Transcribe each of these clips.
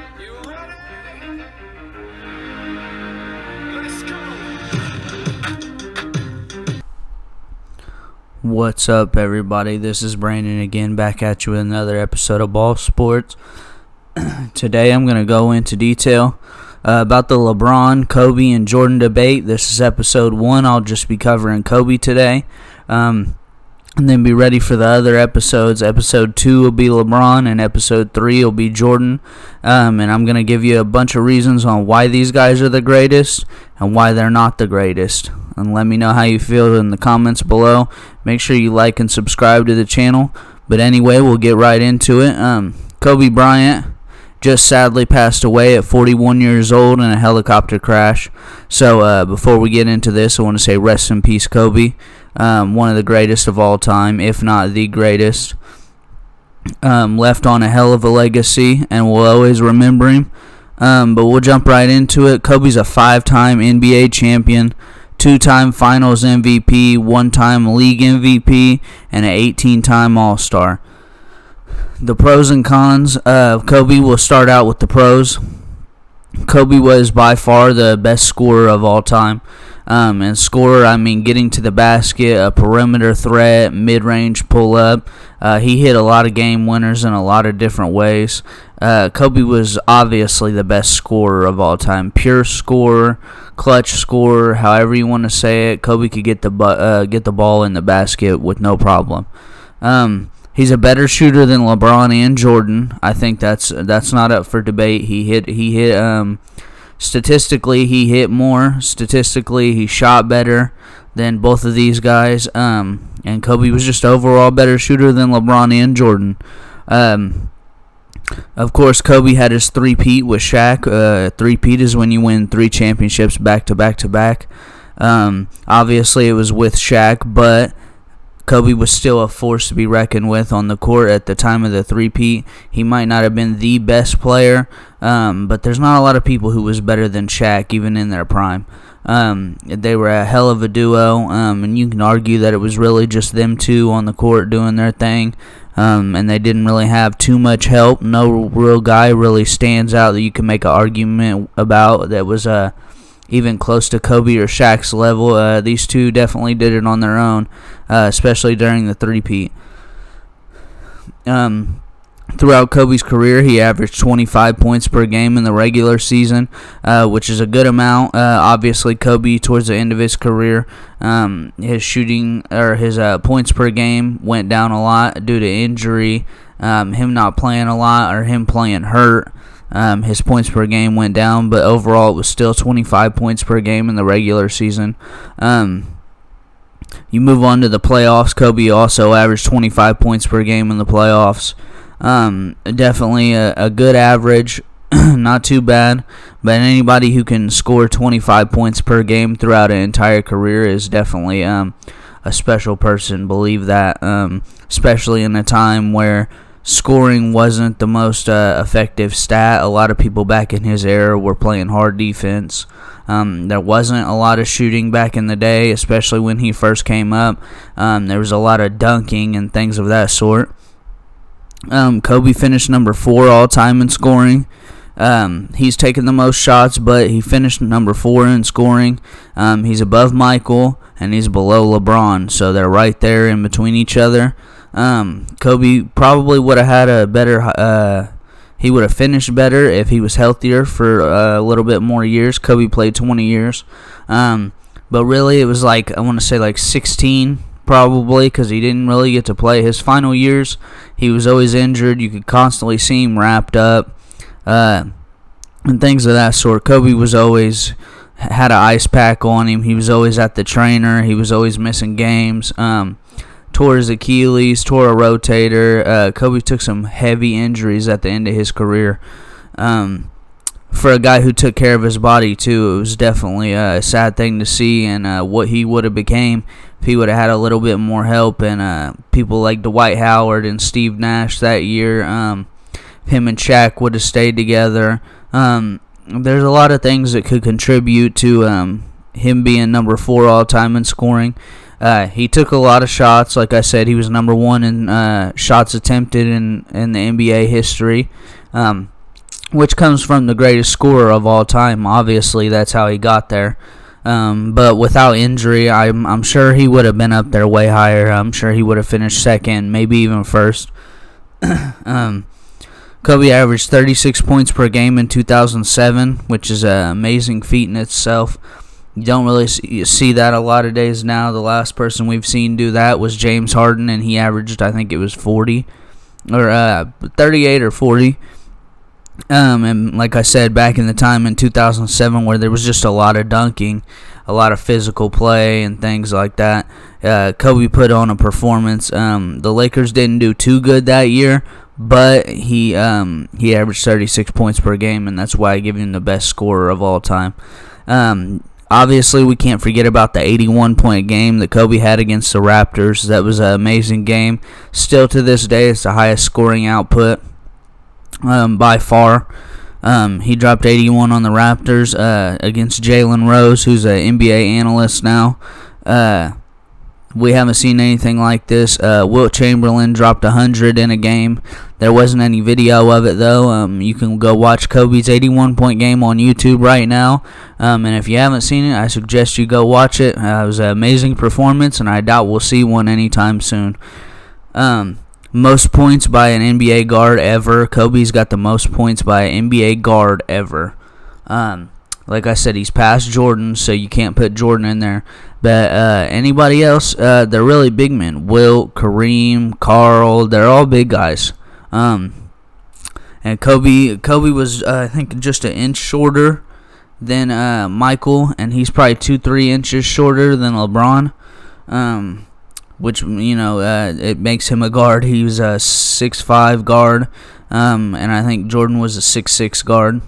You ready? Let's go. What's up, everybody? This is Brandon again, back at you with another episode of Ball Sports. Today I'm going to go into detail about the LeBron, Kobe, and Jordan debate. This is episode 1. I'll just be covering Kobe today. And then be ready for the other episodes. Episode 2 will be LeBron, and episode 3 will be Jordan. And I'm going to give you a bunch of reasons on why these guys are the greatest and why they're not the greatest. And let me know how you feel in the comments below. Make sure you like and subscribe to the channel. But anyway, we'll get right into it. Kobe Bryant just sadly passed away at 41 years old in a helicopter crash. So before we get into this, I want to say rest in peace, Kobe. One of the greatest of all time, if not the greatest. Left on a hell of a legacy, and we'll always remember him. But we'll jump right into it. Kobe's a 5-time NBA champion, 2-time Finals MVP, 1-time League MVP, and an 18-time All-Star. The pros and cons of Kobe, we'll start out with the pros. Kobe was by far the best scorer of all time. And scorer, I mean getting to the basket, a perimeter threat, mid-range pull-up. He hit a lot of game winners in a lot of different ways. Kobe was obviously the best scorer of all time. Pure scorer, clutch scorer, however you want to say it. Kobe could get the ball in the basket with no problem. He's a better shooter than LeBron and Jordan. I think that's not up for debate. He hit. Statistically, he hit more. Statistically, he shot better than both of these guys. And Kobe was just overall better shooter than LeBron and Jordan. Of course, Kobe had his three-peat with Shaq. Three-peat is when you win 3 championships back to back to back. Obviously, it was with Shaq, but Kobe was still a force to be reckoned with on the court at the time of the three-peat. He might not have been the best player, but there's not a lot of people who was better than Shaq, even in their prime. They were a hell of a duo, and you can argue that it was really just them two on the court doing their thing, and they didn't really have too much help. No real guy really stands out that you can make an argument about that was even close to Kobe or Shaq's level. These two definitely did it on their own, especially during the three-peat. Throughout Kobe's career, he averaged 25 points per game in the regular season, which is a good amount. Obviously, Kobe, towards the end of his career, his shooting or his points per game went down a lot due to injury, him not playing a lot or him playing hurt. His points per game went down, but overall it was still 25 points per game in the regular season. You move on to the playoffs. Kobe also averaged 25 points per game in the playoffs. Definitely a good average, not too bad, but anybody who can score 25 points per game throughout an entire career is definitely a special person. Believe that, especially in a time where scoring wasn't the most effective stat. A lot of people back in his era were playing hard defense. There wasn't a lot of shooting back in the day, especially when he first came up. There was a lot of dunking and things of that sort. Kobe finished number 4 all-time in scoring. He's taken the most shots, but he finished number 4 in scoring. He's above Michael, and he's below LeBron, so they're right there in between each other. Kobe probably would have had a better, he would have finished better if he was healthier for a little bit more years. Kobe played 20 years. But really it was I want to say 16 probably, because he didn't really get to play his final years. He was always injured. You could constantly see him wrapped up, and things of that sort. Kobe was always had an ice pack on him. He was always at the trainer. He was always missing games. Tore his Achilles, tore a rotator. Kobe took some heavy injuries at the end of his career. For a guy who took care of his body too, it was definitely a sad thing to see, and what he would have became if he would have had a little bit more help, and people like Dwight Howard and Steve Nash that year. Him and Shaq would have stayed together. There's a lot of things that could contribute to him being number 4 all time in scoring. He took a lot of shots. Like I said, he was number 1 in shots attempted in the NBA history. which comes from the greatest scorer of all time. Obviously, that's how he got there. But without injury, I'm sure he would have been up there way higher. I'm sure he would have finished second, maybe even first. Kobe averaged 36 points per game in 2007, which is an amazing feat in itself. You don't really see that a lot of days now. The last person we've seen do that was James Harden, and he averaged, I think it was 40, or 38 or 40. And like I said, back in the time in 2007 where there was just a lot of dunking, a lot of physical play and things like that, Kobe put on a performance. The Lakers didn't do too good that year, but he averaged 36 points per game, and that's why I give him the best scorer of all time. Obviously, we can't forget about the 81-point game that Kobe had against the Raptors. That was an amazing game. Still to this day, it's the highest scoring output by far. He dropped 81 on the Raptors against Jalen Rose, who's an NBA analyst now. We haven't seen anything like this. Wilt Chamberlain dropped 100 in a game. There wasn't any video of it, though. You can go watch Kobe's 81-point game on YouTube right now. And if you haven't seen it, I suggest you go watch it. It was an amazing performance, and I doubt we'll see one anytime soon. Most points by an NBA guard ever. Kobe's got the most points by an NBA guard ever. Like I said, he's past Jordan, so you can't put Jordan in there. But anybody else, they're really big men. Wilt, Kareem, Karl, they're all big guys. And Kobe was, I think, just an inch shorter than Michael, and he's probably 2-3 inches shorter than LeBron. Which, it makes him a guard. He was a 6'5 guard, and I think Jordan was a 6'6 guard.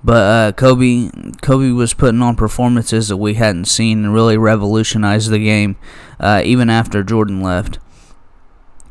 But Kobe was putting on performances that we hadn't seen and really revolutionized the game, even after Jordan left.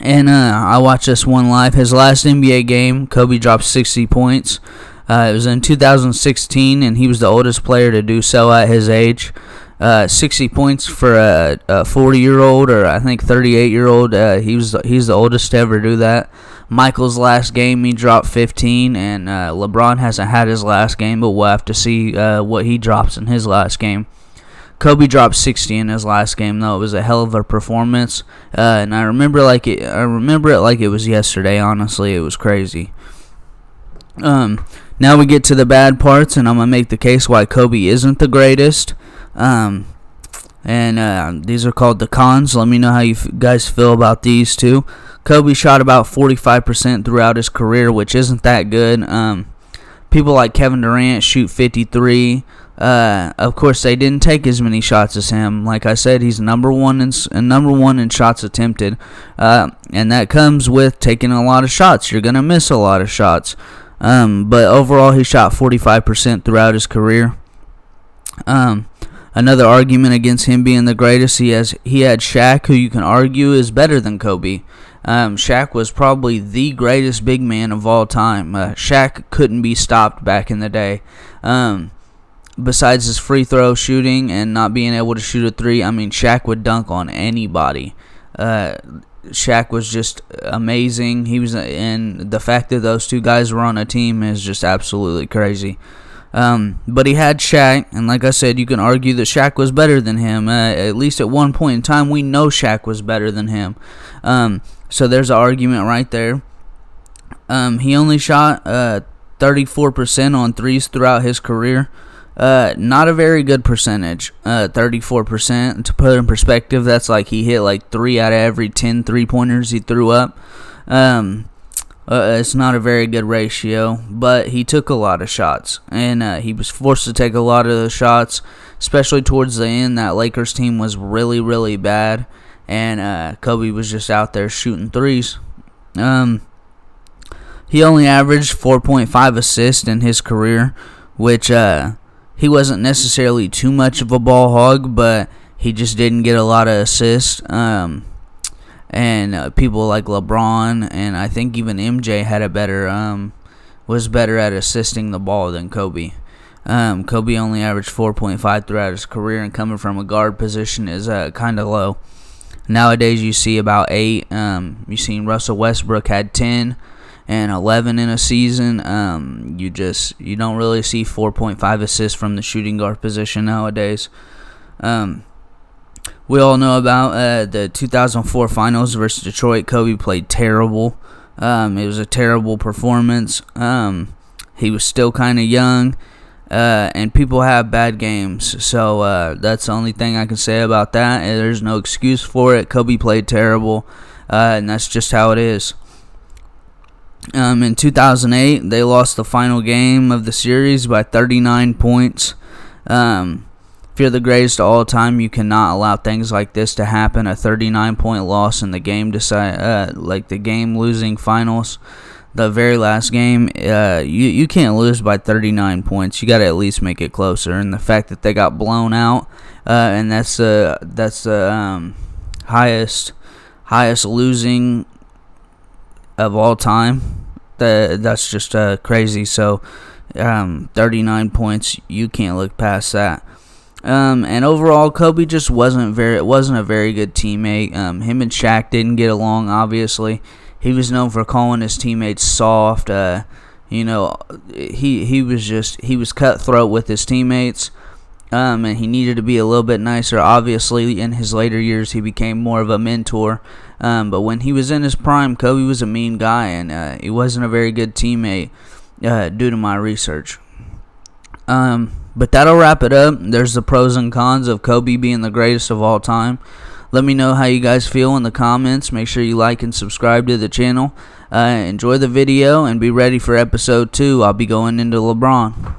And I watched this one live. His last NBA game, Kobe dropped 60 points. It was in 2016, and he was the oldest player to do so at his age. 60 points for a 40-year-old, or I think 38-year-old. He's the oldest to ever do that. Michael's last game, he dropped 15, and LeBron hasn't had his last game, but we'll have to see what he drops in his last game. Kobe dropped 60 in his last game, though. It was a hell of a performance, and I remember it like it was yesterday. Honestly, it was crazy. Now we get to the bad parts, and I'm gonna make the case why Kobe isn't the greatest. And these are called the cons. Let me know how you guys feel about these two. Kobe shot about 45% throughout his career, which isn't that good. People like Kevin Durant shoot 53. Of course, they didn't take as many shots as him. Like I said, he's number one in shots attempted, and that comes with taking a lot of shots. You're gonna miss a lot of shots, but overall, he shot 45% throughout his career. Another argument against him being the greatest, he had Shaq, who you can argue is better than Kobe. Shaq was probably the greatest big man of all time. Shaq couldn't be stopped back in the day. Besides his free throw shooting and not being able to shoot a three, Shaq would dunk on anybody. Shaq was just amazing. And the fact that those two guys were on a team is just absolutely crazy. But he had Shaq, and like I said, you can argue that Shaq was better than him. At least at one point in time, we know Shaq was better than him. So there's an argument right there. He only shot 34% on threes throughout his career. Not a very good percentage. 34%. To put in perspective, that's like he hit like 3 out of every 10 3-pointers he threw up. It's not a very good ratio, but he took a lot of shots, and he was forced to take a lot of those shots, especially towards the end. That Lakers team was really, really bad, and Kobe was just out there shooting threes. He only averaged 4.5 assists in his career, which he wasn't necessarily too much of a ball hog, but he just didn't get a lot of assists. And people like LeBron and I think even MJ had was better at assisting the ball than Kobe. Kobe only averaged 4.5 throughout his career, and coming from a guard position is kind of low. Nowadays you see about 8. You've seen Russell Westbrook had 10, and 11 in a season. You don't really see 4.5 assists from the shooting guard position nowadays. We all know about the 2004 Finals versus Detroit. Kobe played terrible. It was a terrible performance. He was still kind of young, and people have bad games. So that's the only thing I can say about that. There's no excuse for it. Kobe played terrible, and that's just how it is. In 2008, they lost the final game of the series by 39 points. If you're the greatest of all time, you cannot allow things like this to happen. A 39-point loss in the game like the game-losing finals, the very last game. You can't lose by 39 points. You got to at least make it closer. And the fact that they got blown out, and that's the highest losing of all time. That's just crazy. So 39 points, you can't look past that. And overall, Kobe just wasn't a very good teammate. Him and Shaq didn't get along. Obviously, he was known for calling his teammates soft. He was cutthroat with his teammates. And he needed to be a little bit nicer. Obviously, in his later years, he became more of a mentor. But when he was in his prime, Kobe was a mean guy, and he wasn't a very good teammate, due to my research. But that'll wrap it up. There's the pros and cons of Kobe being the greatest of all time. Let me know how you guys feel in the comments. Make sure you like and subscribe to the channel. Enjoy the video and be ready for episode 2. I'll be going into LeBron.